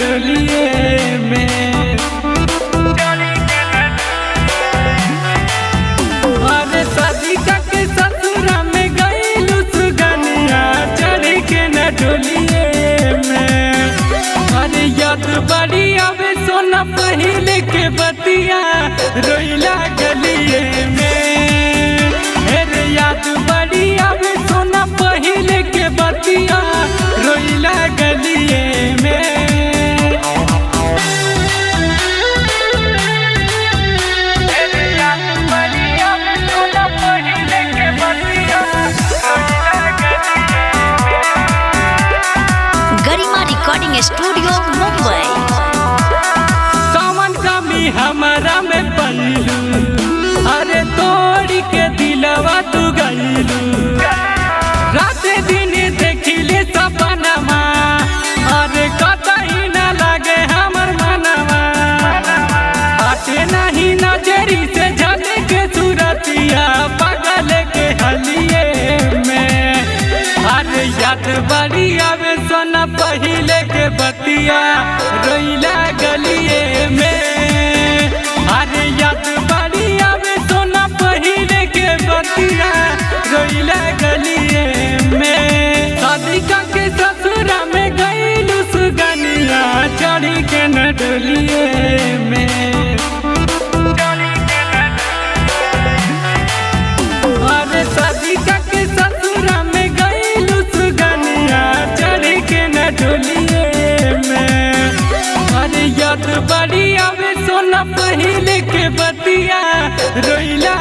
डोलिए में अरे शादी के ससुरा में गई सुगनिया चढ़ के न डोलिए में। अरे याद बड़ी आवे सोना पहले के बतिया रोइला गलिए में। अरे याद बड़ी आवे सोना पहले के बतिया रोइला गलिए में। गरिमा रिकॉर्डिंग स्टूडियो मुंबई। कौन कमी हमारा में पल्लू अरे तोड़ी के दिलवा तू गईलू। रात दिन देखिले सपनमा अरे कतई न लगे हमर मनवा। आटे नहीं नजरी से झलके सूरतिया पागल के हलिए में। अरे याद बड़ी आवे सोना पहले के बतिया रोइला गलिए में। अरे याद बड़ी आवे सोना पहले के बतिया रोइला गलिए में। शादी के ससुरा में गईलू सुगनिया चढ़ी के न डोलिए में। अरे शादी के ससुरा में गईलू सुगनिया चढ़ी के न डोलिए में। अरे याद बड़ी आवे सोना पहले के बतिया रोइला